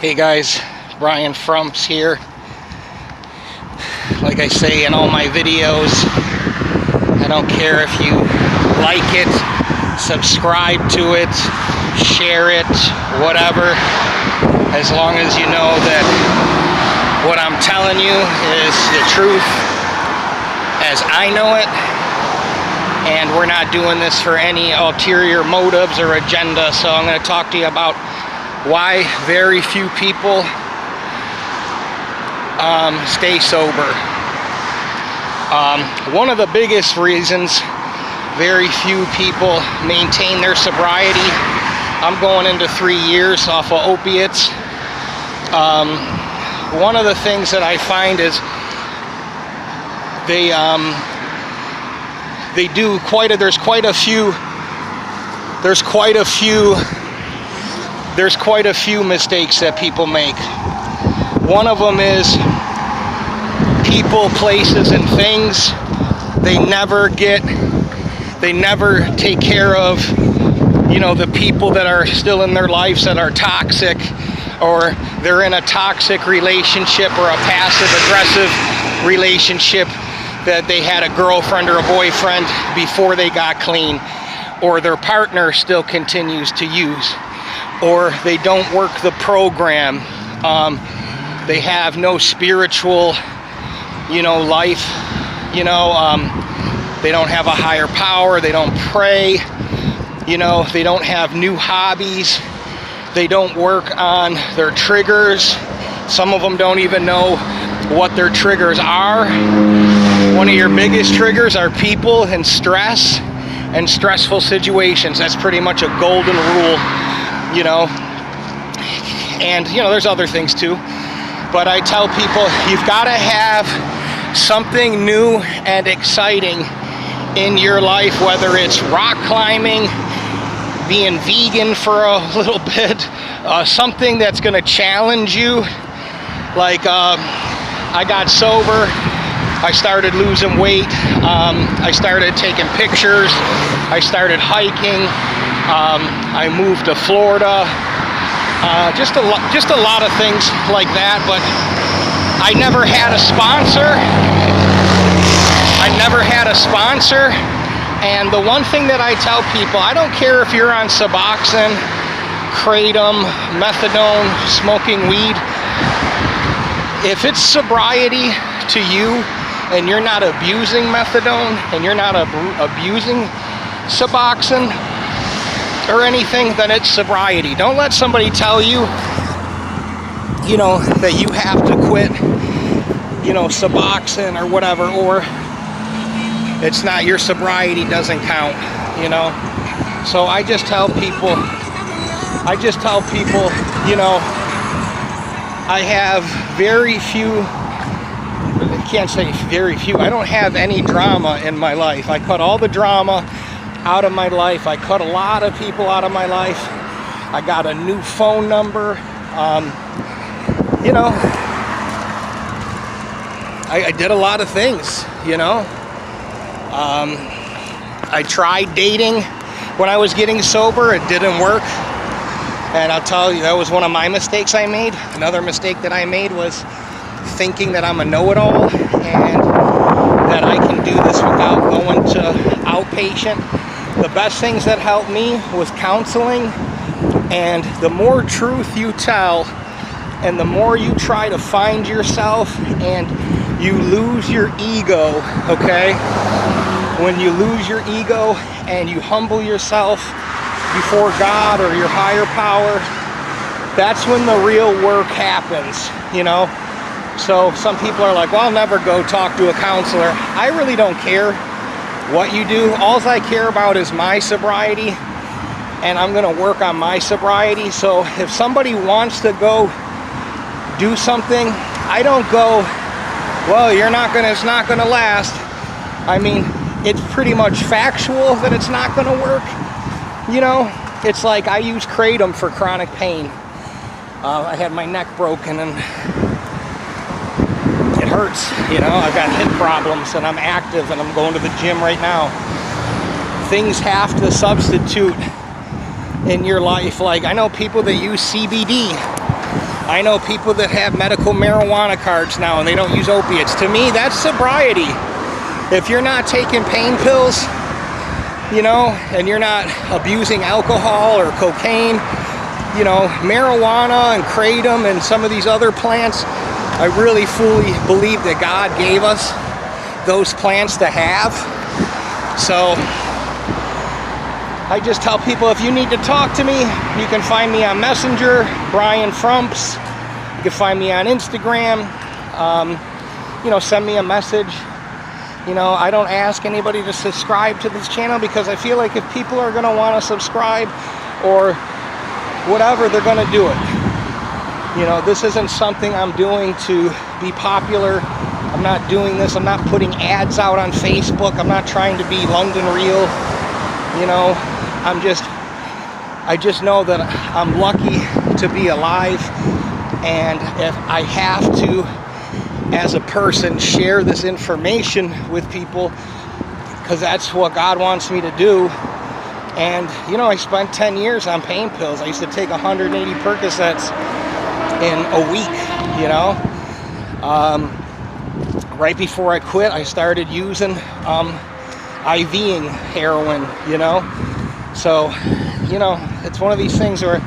Hey guys, Brian Frumps here. Like I say in all my videos, I don't care if you like it, subscribe to it, share it, whatever, as long as you know that what I'm telling you is the truth as I know it, and we're not doing this for any ulterior motives or agenda. So I'm going to talk to you about why very few people stay sober. One of the biggest reasons very few people maintain their sobriety, I'm going into 3 years off of opiates. One of the things that I find is they do there's quite a few mistakes that people make. One of them is people, places, and things they never take care of, the people that are still in their lives that are toxic, or they're in a toxic relationship or a passive aggressive relationship, that they had a girlfriend or a boyfriend before they got clean, or their partner still continues to use, or they don't work the program, they have no spiritual life, they don't have a higher power, they don't pray, they don't have new hobbies, they don't work on their triggers. Some of them don't even know what their triggers are. One of your biggest triggers are people and stress and stressful situations. That's pretty much a golden rule, and there's other things too, but I tell people you've got to have something new and exciting in your life, whether it's rock climbing, being vegan for a little bit, something that's going to challenge you. Like I got sober, I started losing weight, I started taking pictures, I started hiking, I moved to Florida, just a lot of things like that. But I never had a sponsor. And the one thing that I tell people, I don't care if you're on Suboxone, Kratom, methadone, smoking weed. If it's sobriety to you and you're not abusing methadone and you're not abusing Suboxone or anything, then it's sobriety. Don't let somebody tell you, that you have to quit, Suboxone or whatever, or it's not, your sobriety doesn't count, So I just tell people, I have very few, I can't say very few, I don't have any drama in my life. I cut all the drama out of my life. I cut a lot of people out of my life. I got a new phone number. I did a lot of things, I tried dating when I was getting sober. It didn't work. And I'll tell you, that was one of my mistakes I made. Another mistake that I made was thinking that I'm a know-it-all and that I can do this without going to outpatient. The best things that helped me was counseling, and the more truth you tell and the more you try to find yourself and you lose your ego, okay? When you lose your ego and you humble yourself before God or your higher power, that's when the real work happens, So some people are like, well, I'll never go talk to a counselor. I really don't care what you do. All I care about is my sobriety, and I'm going to work on my sobriety. So if somebody wants to go do something, I don't go, well, it's not going to last. I mean, it's pretty much factual that it's not going to work. It's like I use Kratom for chronic pain. I had my neck broken and it hurts, I've got hip problems and I'm active and I'm going to the gym right now. Things have to substitute in your life. Like, I know people that use CBD. I know people that have medical marijuana cards now and they don't use opiates. To me, that's sobriety. If you're not taking pain pills, you know, and you're not abusing alcohol or cocaine, you know, marijuana and kratom and some of these other plants, I really fully believe that God gave us those plants to have. So I just tell people, if you need to talk to me, you can find me on Messenger, Brian Frumps. You can find me on Instagram. You know, send me a message. You know, I don't ask anybody to subscribe to this channel because I feel like if people are going to want to subscribe or whatever, they're going to do it. You know, this isn't something I'm doing to be popular. I'm not doing this. I'm not putting ads out on Facebook. I'm not trying to be London Real. You know, I just know that I'm lucky to be alive. And if I have to, as a person, share this information with people, because that's what God wants me to do. And you know, I spent 10 years on pain pills. I used to take 180 Percocets in a week, you know. Right before I quit, I started using IVing heroin, you know. So, you know, it's one of these things where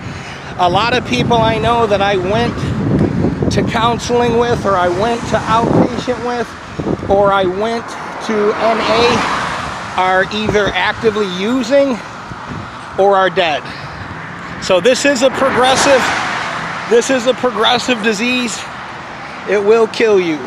a lot of people I know that I went to counseling with, or I went to outpatient with, or I went to NA, are either actively using or are dead. So this is a progressive disease. It will kill you.